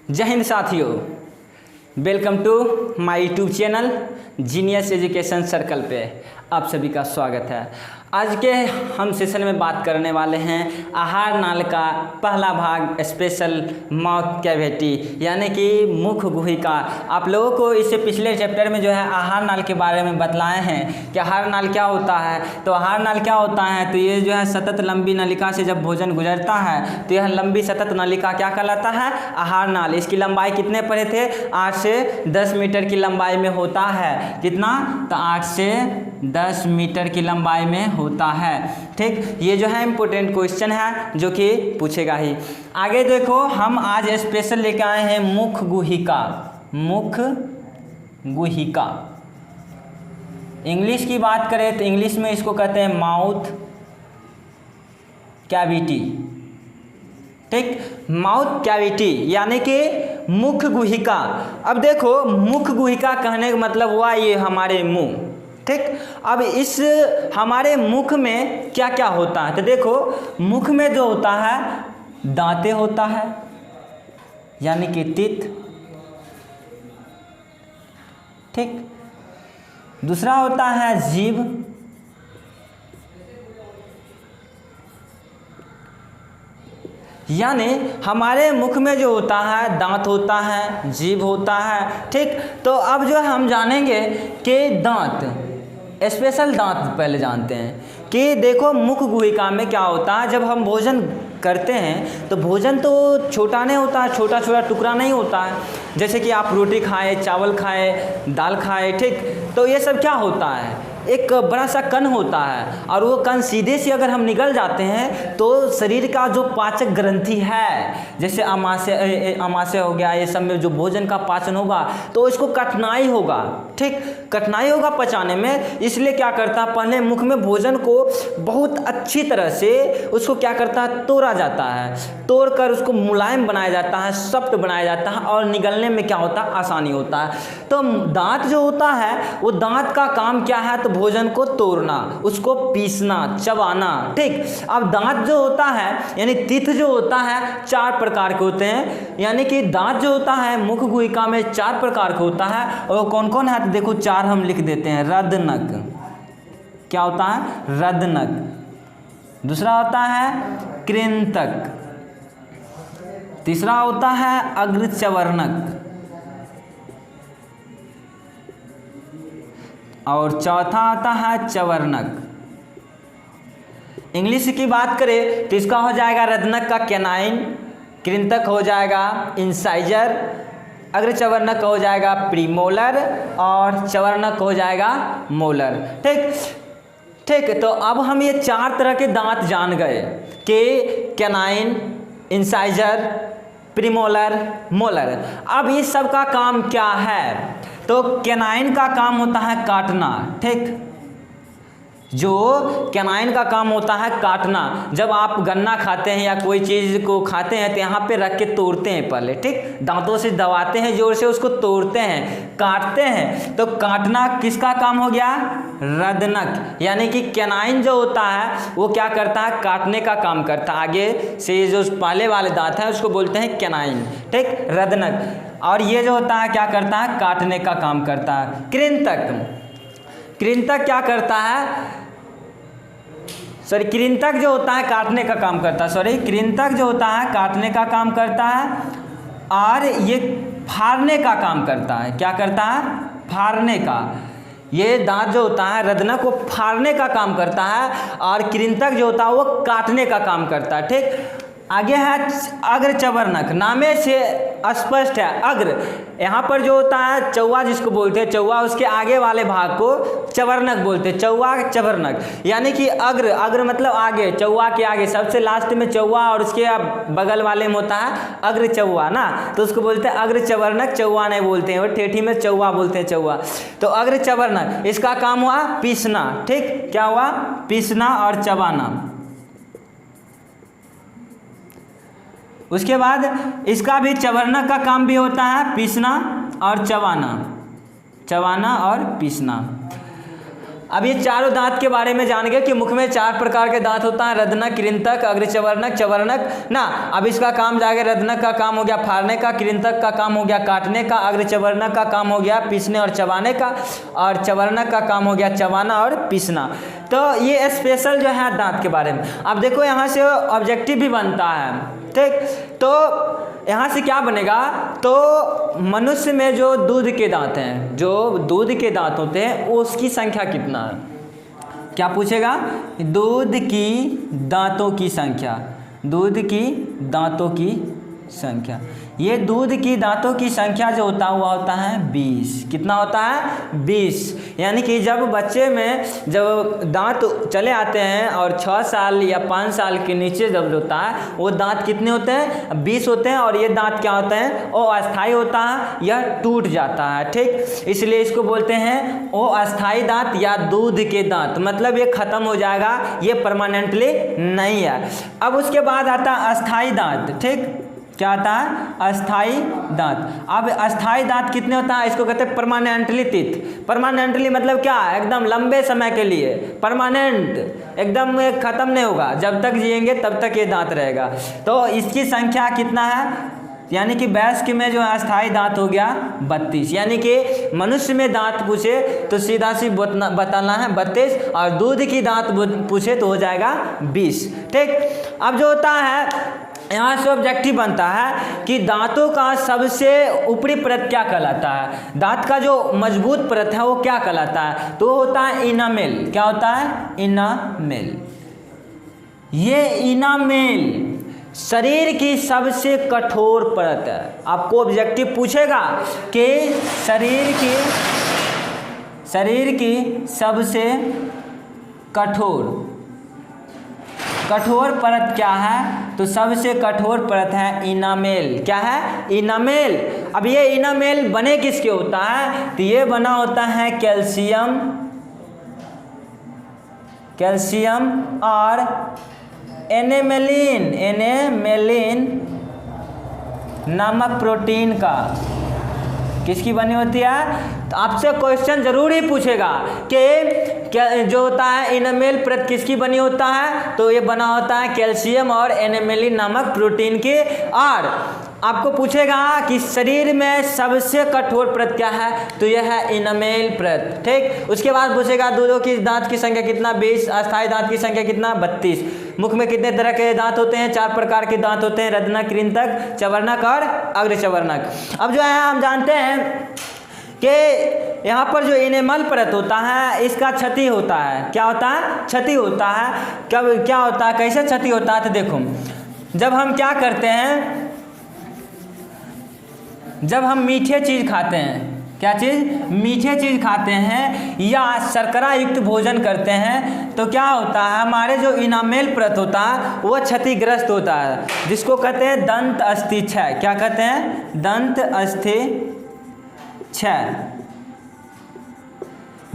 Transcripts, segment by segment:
जय हिंद साथियों, welcome to my YouTube channel genius education circle पे आप सभी का स्वागत है। आज के हम सेशन में बात करने वाले हैं आहार नाल का पहला भाग स्पेशल माउथ कैविटी यानी कि मुख गुहिका। आप लोगों को इससे पिछले चैप्टर में जो है आहार नाल के बारे में बतलाए हैं कि आहार नाल क्या होता है। तो आहार नाल क्या होता है, तो ये जो है सतत लंबी नलिका से जब भोजन गुजरता है तो यह लंबी सतत नलिका क्या कहलाता है, आहार नाल। इसकी लंबाई कितने पढ़े थे, 8 से 10 मीटर की लंबाई में होता है। कितना, तो 8 से 10 मीटर की लंबाई में होता है। ठीक, ये जो है इंपॉर्टेंट क्वेश्चन है जो कि पूछेगा ही। आगे देखो, हम आज स्पेशल लेके आए हैं मुख गुहिका। मुख गुहिका इंग्लिश की बात करें तो इंग्लिश में इसको कहते हैं माउथ कैविटी। ठीक, माउथ कैविटी यानी कि मुख गुहिका। अब देखो, मुख गुहिका कहने का मतलब हुआ ये हमारे मुंह। ठीक, अब इस हमारे मुख में क्या क्या होता है, तो देखो मुख में जो होता है दांतें होता है यानी कि टीथ। ठीक, दूसरा होता है जीभ। यानी हमारे मुख में जो होता है दांत होता है, जीभ होता है। ठीक, तो अब जो हम जानेंगे कि दांत, स्पेशल दांत पहले जानते हैं कि देखो मुख गुहिका में क्या होता है। जब हम भोजन करते हैं तो भोजन तो छोटा नहीं होता है, छोटा छोटा टुकड़ा नहीं होता है। जैसे कि आप रोटी खाए, चावल खाए, दाल खाए। ठीक, तो ये सब क्या होता है, एक बड़ा सा कण होता है और वो कण सीधे से अगर हम निकल जाते हैं तो शरीर का जो पाचक ग्रंथि है, जैसे अमाशय हो गया, ये सब में जो भोजन का पाचन होगा तो इसको कठिनाई होगा। ठीक, कठिनाई होगा पचाने में। इसलिए क्या करता है, पहले मुख में भोजन को बहुत अच्छी तरह से उसको क्या करता है, तोड़ा जाता है। तोड़ कर उसको मुलायम बनाया जाता है, सॉफ्ट बनाया जाता है और निगलने में क्या होता है, आसानी होता है। तो दांत जो होता है वो दांत का काम क्या है, तो भोजन को तोड़ना, उसको पीसना, चबाना। ठीक, अब दांत जो होता है यानी टीथ जो होता है 4 प्रकार के होते हैं। यानी कि दांत जो होता है मुख गुहिका में 4 प्रकार का होता है। और कौन कौन है, तो देखो 4 हम लिख देते हैं। रदनक, क्या होता है, रदनक। दूसरा होता है कृंतक। तीसरा होता है अग्रचवर्णक। और चौथा आता है चवर्णक। इंग्लिश की बात करें तो इसका हो जाएगा रदनक का कैनाइन, कृंतक हो जाएगा इंसाइजर, अग्रचवर्णक हो जाएगा प्रीमोलर और चवर्णक हो जाएगा मोलर। ठीक ठीक, तो अब हम ये 4 तरह के दांत जान गए कि कैनाइन, इंसाइजर, प्रीमोलर, मोलर। अब इस सब का काम क्या है, तो कैनाइन का काम होता है काटना। ठीक, जो कैनाइन का काम होता है काटना। जब आप गन्ना खाते हैं या कोई चीज़ को खाते हैं तो यहाँ पे रख के तोड़ते हैं पहले। ठीक, दांतों से दबाते हैं जोर से, उसको तोड़ते हैं, काटते हैं। तो काटना किसका काम हो गया, रदनक। यानी कि कैनाइन जो होता है वो क्या करता है, काटने का काम करता है। आगे से जो पहले वाले दांत हैं उसको बोलते हैं कैनाइन। ठीक, रदनक। और ये जो होता है क्या करता है, काटने का काम करता है। कृंतक, कृंतक क्या करता है, कृंतक जो होता है काटने का काम करता है। कृंतक जो होता है काटने का काम करता है और ये फाड़ने का काम करता है। क्या करता है, फाड़ने का। ये दांत जो होता है रदनक वो फाड़ने का काम करता है और कृंतक जो होता है वो काटने का काम करता है। ठीक, आगे है अग्रचवर्णक। नामे से स्पष्ट है, अग्र यहाँ पर जो होता है चौवा जिसको बोलते हैं, चौवा उसके आगे वाले भाग को चवर्णक बोलते हैं। चौवा चवर्णक यानी कि अग्र, अग्र मतलब आगे, चौवा के आगे सबसे लास्ट में चौवा और उसके बगल वाले में होता है अग्र चौवा ना, तो उसको बोलते हैं अग्र चवर्णक। चौवा नहीं बोलते हैं, वो ठेठी में चौवा बोलते हैं, चौवा। तो अग्र चवर्णक, इसका काम हुआ पीसना। ठीक, क्या हुआ, पीसना और चबाना। उसके बाद इसका भी चवर्णक का काम भी होता है, पीसना और चबाना, चबाना और पीसना। अब ये चारों दांत के बारे में जान गए कि मुख में 4 प्रकार के दांत होता है, रदनक, कृंतक, अग्रचवर्णक, चवर्णक ना। अब इसका काम जाएगा, रदनक का काम हो गया फाड़ने का, कृंतक का काम हो गया काटने का, अग्रचवर्णक का काम हो गया पीसने और चबाने का, और चवर्णक का काम हो गया चबाना और पीसना। तो ये स्पेशल जो है दांत के बारे में। अब देखो यहाँ से ऑब्जेक्टिव भी बनता है, ठीक। तो यहाँ से क्या बनेगा, तो मनुष्य में जो दूध के दांत हैं, जो दूध के दांत होते हैं उसकी संख्या कितना है, क्या पूछेगा, दूध की दांतों की संख्या, दूध की दांतों की संख्या। ये दूध की दांतों की संख्या जो होता है वो होता है 20। कितना होता है, 20। यानी कि जब बच्चे में जब दांत चले आते हैं और 6 साल या 5 साल के नीचे जब होता है वो दांत कितने होते हैं, 20 होते हैं। और ये दांत क्या होते हैं, वो अस्थाई होता है, यह टूट जाता है, ठीक। इसलिए इसको बोलते हैं वो अस्थाई दांत या दूध के दांत, मतलब ये खत्म हो जाएगा, ये परमानेंटली नहीं है। अब उसके बाद आता है अस्थाई दांत, ठीक। क्या आता है, अस्थाई दांत। अब अस्थाई दांत कितने होता है, इसको कहते हैं परमानेंटली टीथ। परमानेंटली मतलब क्या, एकदम लंबे समय के लिए, परमानेंट, एकदम खत्म नहीं होगा, जब तक जिएंगे तब तक ये दांत रहेगा। तो इसकी संख्या कितना है, यानी कि वयस्क में जो अस्थाई दांत हो गया 32। यानी कि मनुष्य में दांत पूछे तो सीधा सी बताना है 32, और दूध की दांत पूछे तो हो जाएगा 20, ठीक। अब जो होता है यहाँ से ऑब्जेक्टिव बनता है कि दांतों का सबसे ऊपरी परत क्या कहलाता है, दांत का जो मजबूत परत है वो क्या कहलाता है, तो होता है इनामेल। क्या होता है, इनामेल। ये इनामेल शरीर की सबसे कठोर परत है। आपको ऑब्जेक्टिव पूछेगा कि शरीर की सबसे कठोर परत क्या है, तो सबसे कठोर परत है इनामेल। क्या है, इनामेल। अब ये इनामेल बने किसके होता है, तो ये बना होता है कैल्शियम और एनेमेलिन नामक प्रोटीन का। किसकी बनी होती है, तो आपसे क्वेश्चन जरूर ही पूछेगा कि क्या जो होता है इनामेल परत किसकी बनी होता है, तो ये बना होता है कैल्शियम और एनेमेलिन नामक प्रोटीन की। और आपको पूछेगा कि शरीर में सबसे कठोर परत क्या है, तो यह है इनामेल परत, ठीक। उसके बाद पूछेगा दूधों की दांत की संख्या कितना, 20। अस्थाई दांत की संख्या कितना, 32। मुख में कितने तरह के दांत होते हैं, 4 प्रकार के दांत होते हैं, रदनक, कृंतक, चवर्णक और अग्रचवर्णक। अब जो है हम जानते हैं कि यहाँ पर जो इनेमल परत होता है इसका क्षति होता है। क्या होता है, क्षति होता है। कब क्या होता है, कैसे क्षति होता है, तो देखो जब हम क्या करते हैं, जब हम मीठे चीज़ खाते हैं, क्या चीज़, मीठे चीज़ खाते हैं या शर्करा युक्त भोजन करते हैं, तो क्या होता है, हमारे जो इनामेल परत होता है वो क्षतिग्रस्त होता है, जिसको कहते हैं दंत अस्थि क्षय। क्या कहते हैं, दंत अस्थि क्षय।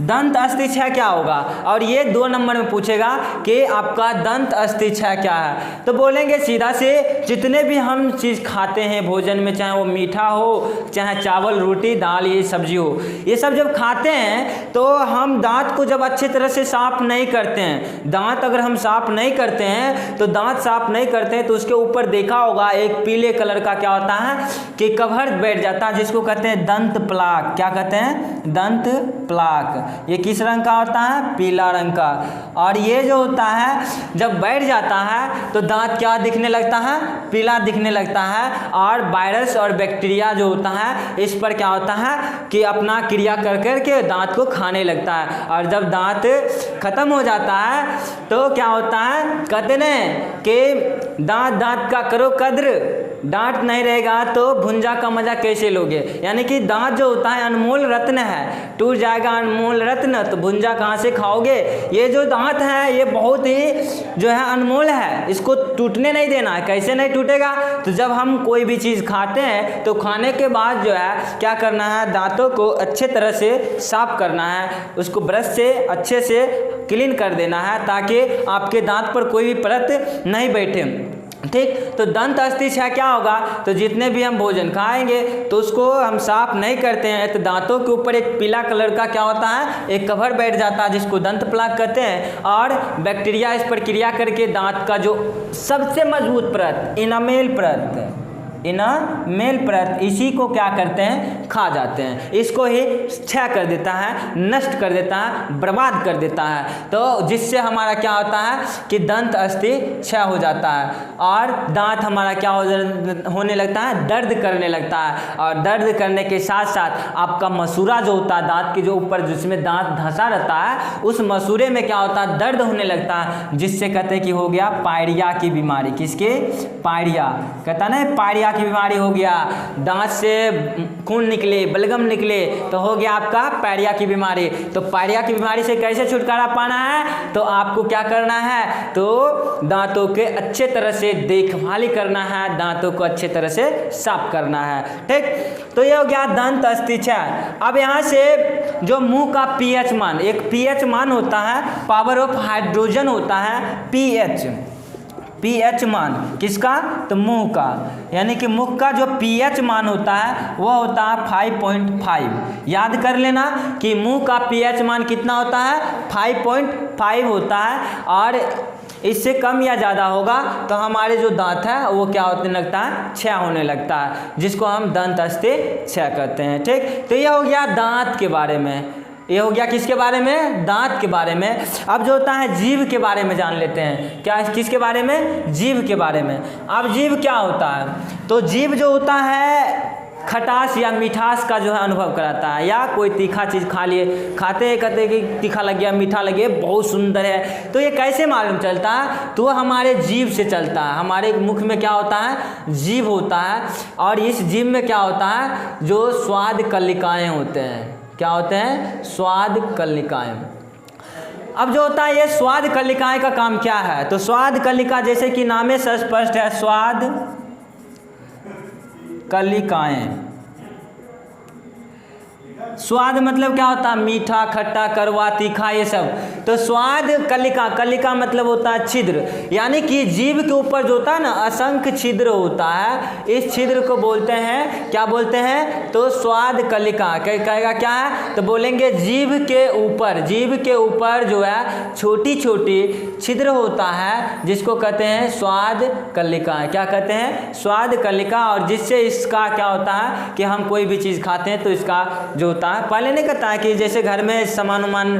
दंत अस्थि क्षय क्या होगा, और ये 2 नंबर में पूछेगा कि आपका दंत अस्थि क्षय क्या है, तो बोलेंगे सीधा से जितने भी हम चीज़ खाते हैं भोजन में, चाहे वो मीठा हो, चाहे चावल, रोटी, दाल, ये सब्जी हो, ये सब जब खाते हैं तो हम दांत को जब अच्छी तरह से साफ नहीं करते हैं, दांत अगर हम साफ नहीं करते हैं तो दांत साफ नहीं करते हैं तो उसके ऊपर देखा होगा एक पीले कलर का क्या होता है कि कवर बैठ जाता है, जिसको कहते हैं दंत प्लाक। क्या कहते हैं, दंत प्लाक। ये किस रंग का होता है, पीला रंग का। और ये जो होता है जब बैठ जाता है तो दांत क्या दिखने लगता है, पीला दिखने लगता है। और वायरस और बैक्टीरिया जो होता है इस पर क्या होता है कि अपना क्रिया कर करके दांत को खाने लगता है। और जब दांत खत्म हो जाता है तो क्या होता है, कहते न कि दांत का करो कद्र, दांत नहीं रहेगा तो भुंजा का मजा कैसे लोगे। यानी कि दांत जो होता है अनमोल रत्न है, टूट जाएगा अनमोल रत्न तो भुंजा कहाँ से खाओगे। ये जो दांत है ये बहुत ही जो है अनमोल है, इसको टूटने नहीं देना है। कैसे नहीं टूटेगा, तो जब हम कोई भी चीज़ खाते हैं तो खाने के बाद जो है क्या करना है, दांतों को अच्छे तरह से साफ करना है, उसको ब्रश से अच्छे से क्लीन कर देना है ताकि आपके दांत पर कोई भी परत नहीं बैठे। ठीक। तो दंत अस्थि क्षय क्या होगा, तो जितने भी हम भोजन खाएंगे तो उसको हम साफ नहीं करते हैं तो दांतों के ऊपर एक पीला कलर का क्या होता है, एक कवर बैठ जाता है जिसको दंत प्लाक कहते हैं, और बैक्टीरिया इस पर क्रिया करके दांत का जो सबसे मजबूत परत इनामेल परत इसी को क्या करते हैं, खा जाते हैं। इसको ही क्षय कर देता है, नष्ट कर देता है, बर्बाद कर देता है। तो जिससे हमारा क्या होता है कि दंत अस्थि क्षय हो जाता है और दांत हमारा क्या होने लगता है, दर्द करने लगता है। और दर्द करने के साथ साथ आपका मसूरा जो होता है दांत के जो ऊपर जिसमें दांत धंसा रहता है, उस मसूरे में क्या होता है, दर्द होने लगता है, जिससे कहते हैं कि हो गया पायरिया की बीमारी। किसके, पायरिया, कहता ना पायरिया की बीमारी हो गया, दांत से खून निकले, बलगम निकले, तो हो गया आपका पायरिया की बीमारी। तो पायरिया की बीमारी से कैसे छुटकारा पाना है, तो आपको क्या करना है, तो दांतों के अच्छे तरह से देखभाल करना है, दांतों को अच्छे तरह से साफ करना है। ठीक, तो ये हो गया दंत अस्थि क्षय। अब यहाँ से जो मुंह का पीएच मान, एक पीएच मान होता है, पावर ऑफ हाइड्रोजन होता है, पीएच मान किसका, तो मुंह का, यानी कि मुख का जो पीएच मान होता है वह होता है 5.5। याद कर लेना कि मुंह का पीएच मान कितना होता है, 5.5 होता है, और इससे कम या ज़्यादा होगा तो हमारे जो दांत है वो क्या होने लगता है, क्षय होने लगता है, जिसको हम दंत अस्थि क्षय कहते हैं। ठीक, तो यह हो गया दांत के बारे में, ये हो गया किसके बारे में, दांत के बारे में। अब जो होता है जीभ के बारे में जान लेते हैं, क्या, किसके बारे में, जीभ के बारे में। अब जीभ क्या होता है, तो जीभ जो होता है खटास या मिठास का जो है अनुभव कराता है, या कोई तीखा चीज़ खा लिए, खाते कहते कि तीखा लग गया, मीठा लगे, बहुत सुंदर है, तो ये कैसे मालूम चलता है, तो हमारे जीभ से चलता है। हमारे मुख में क्या होता है, जीभ होता है, और इस जीभ में क्या होता है, जो स्वाद कलिकाएँ होते हैं, क्या होते हैं, स्वाद कलिकाएँ। अब जो होता है ये स्वाद कलिकाएँ का काम क्या है, तो स्वाद कलिका जैसे कि नामे से स्पष्ट है, स्वाद कलिकाएँ। स्वाद मतलब क्या होता है, मीठा, खट्टा, कड़वा, तीखा, ये सब। तो स्वाद कलिका, कलिका मतलब होता है छिद्र, यानी कि जीभ के ऊपर जो होता है ना असंख्य छिद्र होता है, इस छिद्र को बोलते हैं, क्या बोलते हैं, तो स्वाद कलिका। कहेगा क्या है, तो बोलेंगे जीभ के ऊपर जो है छोटी छोटी छिद्र होता है, जिसको कहते हैं स्वाद कलिका। क्या कहते हैं, स्वाद कलिका। और जिससे इसका क्या होता है कि हम कोई भी चीज़ खाते हैं तो इसका जो होता है, पहले नहीं कहता है कि जैसे घर में सामान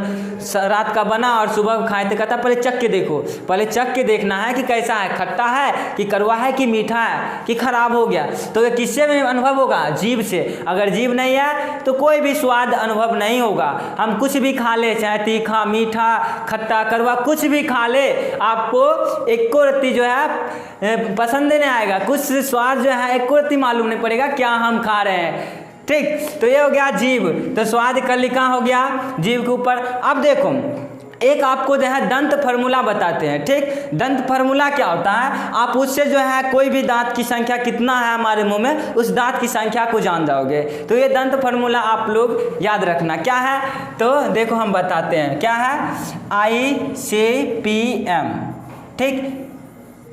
रात का बना और सुबह खाए तो कहता पहले चख के देखो, पहले चख के देखना है कि कैसा है, खट्टा है कि कड़वा है कि मीठा है कि खराब हो गया। तो ये किससे में अनुभव होगा, जीभ से। अगर जीभ नहीं है तो कोई भी स्वाद अनुभव नहीं होगा। हम कुछ भी खा ले, चाहे तीखा, मीठा, खट्टा, कड़वा, कुछ भी खा ले, आपको एको रत्ती जो है पसंद नहीं आएगा, कुछ स्वाद जो है एको रत्ती मालूम नहीं पड़ेगा क्या हम खा रहे हैं। ठीक, तो ये हो गया जीभ, तो स्वाद कलिका हो गया जीभ के ऊपर। अब देखो एक आपको जो है दंत फार्मूला बताते हैं। ठीक, दंत फार्मूला क्या होता है, आप उससे जो है कोई भी दांत की संख्या कितना है हमारे मुंह में, उस दांत की संख्या को जान जाओगे। तो ये दंत फार्मूला आप लोग याद रखना क्या है, तो देखो हम बताते हैं क्या है, ICPM। ठीक,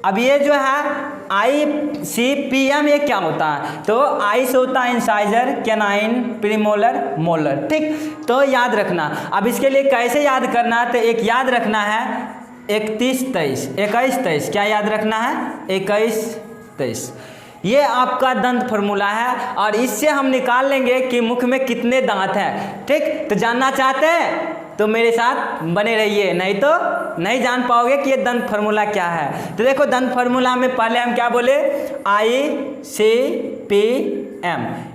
अब ये जो है ICPM ये क्या होता है, तो आई से होता है इंसाइजर, कैनाइन, प्रीमोलर, मोलर। ठीक, तो याद रखना। अब इसके लिए कैसे याद करना है, तो एक याद रखना है 21, 23, क्या याद रखना है, 21, 23। ये आपका दंत फार्मूला है, और इससे हम निकाल लेंगे कि मुख में कितने दांत हैं। ठीक, तो जानना चाहते हैं तो मेरे साथ बने रहिए, नहीं तो नहीं जान पाओगे कि ये दंत फार्मूला क्या है। तो देखो दंत फार्मूला में पहले हम क्या बोले, ICPM,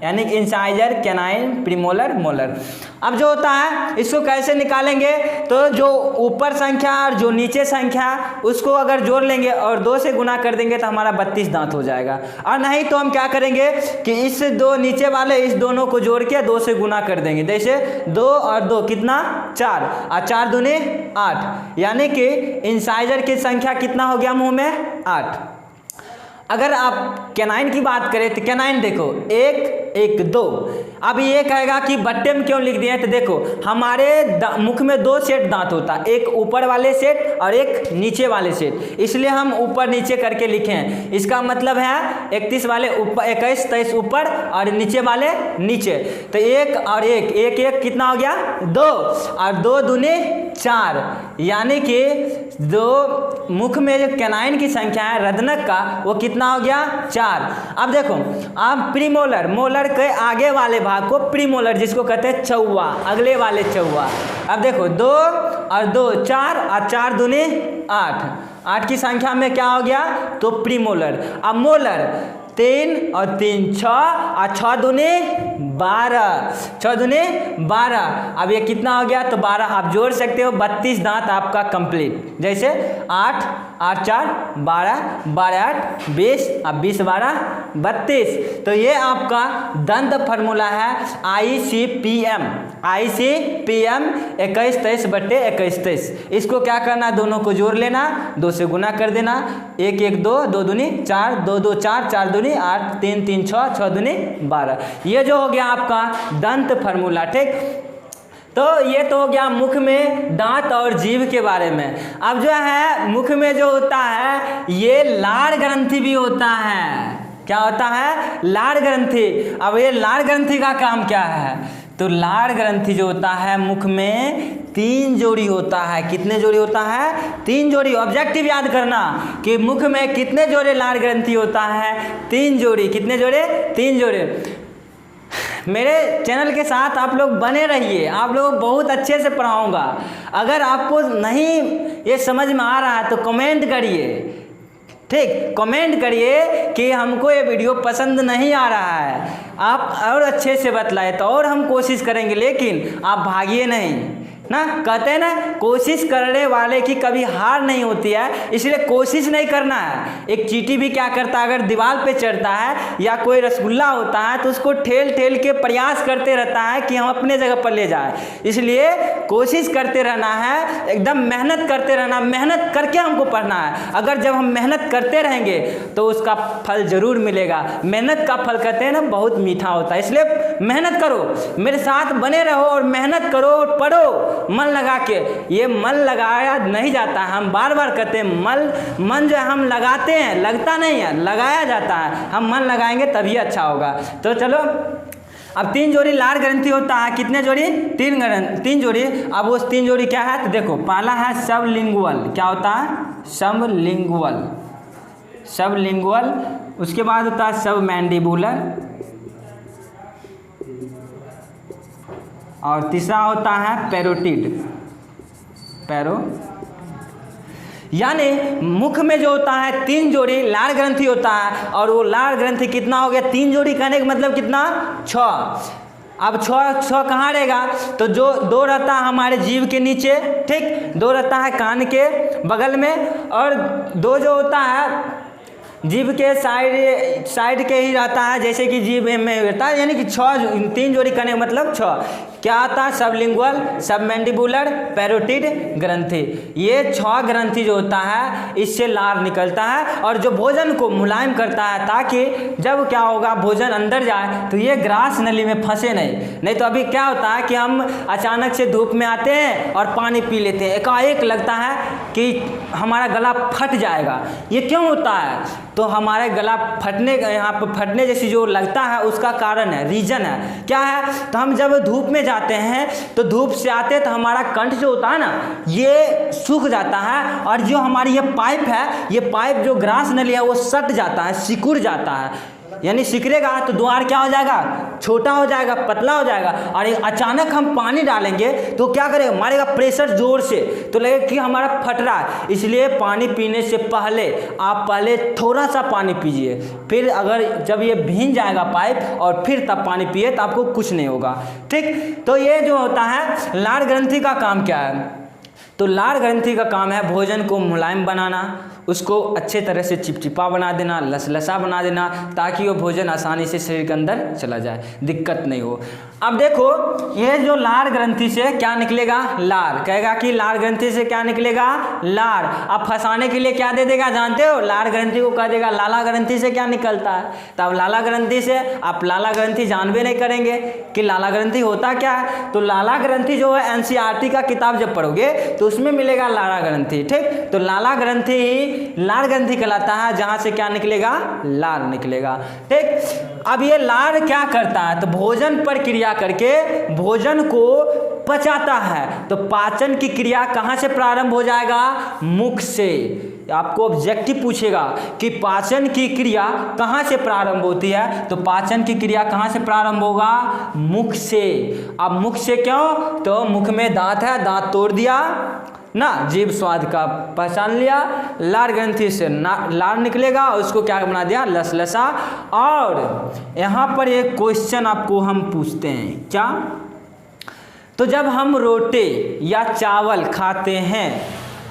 यानी इंसाइजर, कैनाइन, प्रीमोलर, मोलर। अब जो होता है इसको कैसे निकालेंगे, तो जो ऊपर संख्या और जो नीचे संख्या उसको अगर जोड़ लेंगे और 2 से गुना कर देंगे तो हमारा 32 दांत हो जाएगा। और नहीं तो हम क्या करेंगे कि इस 2 नीचे वाले इस दोनों को जोड़ के 2 से गुना कर देंगे, जैसे 2 और 2 कितना, 4, और 4 दूने 8, यानी कि इंसाइजर की संख्या कितना हो गया मुंह में, 8। अगर आप कैनाइन की बात करें तो कैनाइन देखो 1, 1 2। अब ये कहेगा कि बट्टे में क्यों लिख दिए, तो देखो हमारे मुख में 2 सेट दांत होता है, एक ऊपर वाले सेट और एक नीचे वाले सेट, इसलिए हम ऊपर नीचे करके लिखे हैं। इसका मतलब है 31 वाले ऊपर, 21 23 ऊपर और नीचे वाले नीचे, तो 1 और 1 1 1 कितना हो गया 2, और 2 दूनी 4, यानी कि जो मुख में जो कैनाइन की संख्या है रदनक का वो कितना हो गया 4। अब देखो अब प्रीमोलर, मोलर के आगे वाले भाग को प्रीमोलर जिसको कहते हैं चौवा, अगले वाले चौवा। अब देखो 2 और 2 4 और 4 दूनी 8, 8 की संख्या में क्या हो गया तो प्रीमोलर। अब मोलर 3 और 3 6 और 6 दूनी 12, 6 दूनी 12। अब ये कितना हो गया तो 12, आप जोड़ सकते हो 32 दांत आपका कंप्लीट। जैसे 8 8 4 12, 12 8 20, अब 20 12 32। तो ये आपका दंत फार्मूला है ICPM 21 23 बट्टे 21 23। इसको क्या करना, दोनों को जोड़ लेना, 2 से गुना कर देना, 1 1 2 2 दूनी 4 2 2 4 4 दूनी 8 3 3 6 6 दूनी 12। ये जो हो गया आपका दंत फार्मूला। ठीक, तो ये तो हो गया मुख में दांत और जीभ के बारे में। अब जो है मुख में जो होता है ये लाड़ ग्रंथि भी होता है। क्या होता है, लाड़ ग्रंथि। अब ये लाड़ ग्रंथि का काम क्या है, तो लाड़ ग्रंथि जो होता है मुख में 3 जोड़ी होता है। कितने जोड़ी होता है, 3 जोड़ी। ऑब्जेक्टिव याद करना कि मुख में कितने जोड़े लाड़ ग्रंथि होता है, 3 जोड़ी। कितने जोड़े, 3 जोड़े। मेरे चैनल के साथ आप लोग बने रहिए, आप लोगों को बहुत अच्छे से पढ़ाऊंगा। अगर आपको नहीं ये समझ में आ रहा है तो कमेंट करिए। ठीक, कमेंट करिए कि हमको ये वीडियो पसंद नहीं आ रहा है, आप और अच्छे से बतलाए तो और हम कोशिश करेंगे, लेकिन आप भागिए नहीं ना। कहते हैं ना कोशिश करने वाले की कभी हार नहीं होती है, इसलिए कोशिश नहीं करना है। एक चींटी भी क्या करता है, अगर दीवार पे चढ़ता है या कोई रसगुल्ला होता है तो उसको ठेल ठेल के प्रयास करते रहता है कि हम अपने जगह पर ले जाए। इसलिए कोशिश करते रहना है, एकदम मेहनत करते रहना, मेहनत करके हमको पढ़ना है। अगर जब हम मेहनत करते रहेंगे तो उसका फल जरूर मिलेगा। मेहनत का फल कहते हैं ना बहुत मीठा होता है, इसलिए मेहनत करो, मेरे साथ बने रहो और मेहनत करो और पढ़ो मन लगा के। ये मन लगाया नहीं जाता है, हम बार बार कहते हैं मन जो हम लगाते हैं, लगता नहीं है, लगाया जाता है। हम मन लगाएंगे तभी अच्छा होगा। तो चलो अब 3 जोड़ी लाड़ ग्रंथि होता है। कितने जोड़ी, 3 जोड़ी। अब वो 3 जोड़ी क्या है तो देखो, पहला है सबलिंगुअल। क्या होता है, सबलिंगुअल। उसके बाद होता है सबमैंडिबुलर, और तीसरा होता है पैरोटिड। यानी मुख में जो होता है 3 जोड़ी लाड़ ग्रंथि होता है, और वो लाड़ ग्रंथि कितना हो गया, 3 जोड़ी कहने का मतलब कितना 6। अब 6 कहाँ रहेगा, तो जो 2 रहता है हमारे जीभ के नीचे, ठीक, 2 रहता है कान के बगल में, और 2 जो होता है जीभ के साइड के ही रहता है, जैसे कि जीभ में रहता है, यानी कि 3 जोड़ी करने का मतलब 6। क्या आता है, सबलिंगुअल, सबमैंडिबुलर, पैरोटिड ग्रंथि। ये 6 ग्रंथि जो होता है इससे लार निकलता है, और जो भोजन को मुलायम करता है, ताकि जब क्या होगा भोजन अंदर जाए तो ये ग्रास नली में फंसे नहीं तो अभी क्या होता है कि हम अचानक से धूप में आते हैं और पानी पी लेते हैं, एकाएक लगता है कि हमारा गला फट जाएगा। ये क्यों होता है, तो हमारे गला फटने, यहाँ पर फटने जैसी जो लगता है उसका कारण है, रीजन है। क्या है, तो हम जब धूप में जाते हैं तो धूप से आते तो हमारा कंठ जो होता है ना ये सूख जाता है, और जो हमारी ये पाइप है, ये पाइप जो ग्रास नली है वो सट जाता है, सिकुड़ जाता है। यानी सिकरेगा तो द्वार क्या हो जाएगा, छोटा हो जाएगा, पतला हो जाएगा। और अचानक हम पानी डालेंगे तो क्या करेगा, मारेगा प्रेशर जोर से, तो लगेगा कि हमारा फट रहा है। इसलिए पानी पीने से पहले आप पहले थोड़ा सा पानी पीजिए, फिर अगर जब ये भीग जाएगा पाइप और फिर तब पानी पिए तो आपको कुछ नहीं होगा। ठीक, तो ये जो होता है लाड़ ग्रंथि का काम क्या है, तो लाड़ ग्रंथि का काम है भोजन को मुलायम बनाना, उसको अच्छे तरह से चिपचिपा बना देना, लसलसा बना देना, ताकि वो भोजन आसानी से शरीर के अंदर चला जाए, दिक्कत नहीं हो। अब देखो ये जो लार ग्रंथि से क्या निकलेगा, लार, कहेगा कि लार ग्रंथि से क्या निकलेगा, लार। अब फंसाने के लिए क्या दे देगा जानते हो, लार ग्रंथि को कह देगा लाला ग्रंथि से क्या निकलता है। तब लाला ग्रंथि से आप लाला ग्रंथि जानबे नहीं करेंगे कि लाला ग्रंथि होता क्या है। तो लाला ग्रंथि जो है एनसीईआरटी का किताब जब पढ़ोगे तो उसमें मिलेगा लाला ग्रंथि, ठीक। तो लाला ग्रंथि ही लार ग्रंथि कहलाता है, जहां से क्या निकलेगा, लार निकलेगा, ठीक। अब ये लार क्या करता है, तो भोजन पर क्रिया करके भोजन को पचाता है। तो पाचन की क्रिया कहां से प्रारंभ हो जाएगा, मुख से। आपको ऑब्जेक्टिव पूछेगा कि पाचन की क्रिया कहां से प्रारंभ होती है, तो पाचन की क्रिया कहां से प्रारंभ होगा, मुख से। अब मुख से क्यों, तो मुख में दांत है, दांत तोड़ दिया ना, जीभ स्वाद का पहचान लिया, लार ग्रंथि से लार निकलेगा, उसको क्या बना दिया, लसलसा। और यहाँ पर एक क्वेश्चन आपको हम पूछते हैं, क्या, तो जब हम रोटी या चावल खाते हैं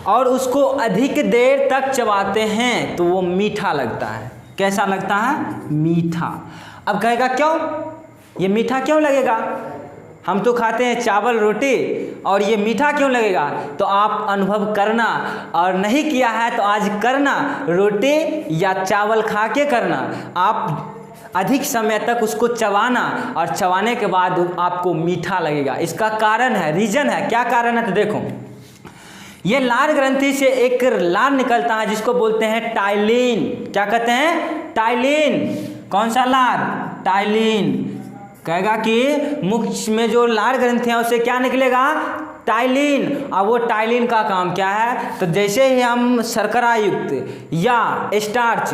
और उसको अधिक देर तक चबाते हैं तो वो मीठा लगता है, कैसा लगता है, मीठा। अब कहेगा क्यों, ये मीठा क्यों लगेगा, हम तो खाते हैं चावल रोटी और ये मीठा क्यों लगेगा। तो आप अनुभव करना, और नहीं किया है तो आज करना, रोटी या चावल खा के करना, आप अधिक समय तक उसको चबाना और चबाने के बाद आपको मीठा लगेगा। इसका कारण है, रीजन है, क्या कारण है, तो देखो ये लार ग्रंथि से एक लार निकलता है जिसको बोलते हैं टाइलिन। क्या कहते हैं, टाइलिन। कौन सा लार, टाइलिन। कहेगा कि मुख में जो लार ग्रंथि है उससे क्या निकलेगा, टाइलिन। अब वो टाइलिन का काम क्या है, तो जैसे ही हम शर्करा युक्त या स्टार्च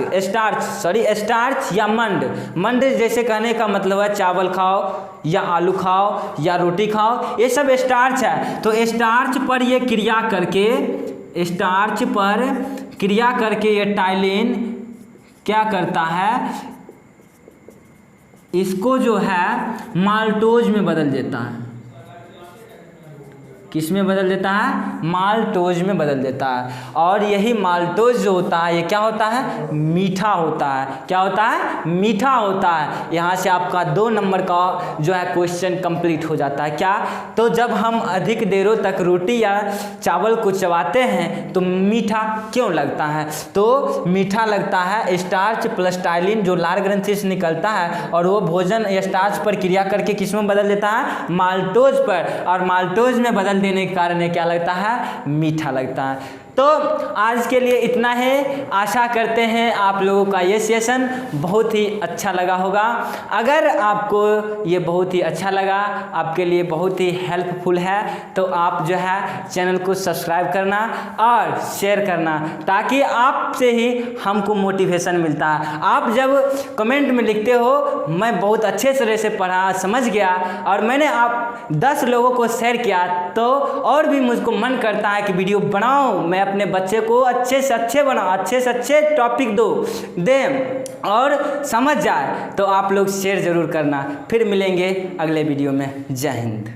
या मंड जैसे कहने का मतलब है चावल खाओ या आलू खाओ या रोटी खाओ, ये सब स्टार्च है। तो स्टार्च पर ये क्रिया करके ये टाइलिन क्या करता है, इसको जो है माल्टोज में बदल देता है। किस में बदल देता है, माल्टोज में बदल देता है। और यही माल्टोज जो होता है ये क्या होता है, मीठा होता है। क्या होता है, मीठा होता है। यहाँ से आपका 2 नंबर का जो है क्वेश्चन कंप्लीट हो जाता है। क्या, तो जब हम अधिक देरों तक रोटी या चावल को चबाते हैं तो मीठा क्यों लगता है, तो मीठा लगता है स्टार्च प्लस टाइलिन जो लार ग्रंथि से निकलता है, और वो भोजन स्टार्च पर क्रिया करके किस में बदल देता है, माल्टोज पर, और माल्टोज में बदल देने के कारण क्या लगता है, मीठा लगता है। तो आज के लिए इतना है। आशा करते हैं आप लोगों का ये सेशन बहुत ही अच्छा लगा होगा। अगर आपको ये बहुत ही अच्छा लगा, आपके लिए बहुत ही हेल्पफुल है, तो आप जो है चैनल को सब्सक्राइब करना और शेयर करना, ताकि आपसे ही हमको मोटिवेशन मिलता है। आप जब कमेंट में लिखते हो मैं बहुत अच्छे तरह से पढ़ा समझ गया और मैंने आप 10 लोगों को शेयर किया, तो और भी मुझको मन करता है कि वीडियो बनाऊँ, मैं अपने बच्चे को अच्छे से अच्छे बनाओ, अच्छे से अच्छे टॉपिक दें और समझ जाए। तो आप लोग शेयर ज़रूर करना। फिर मिलेंगे अगले वीडियो में। जय हिंद।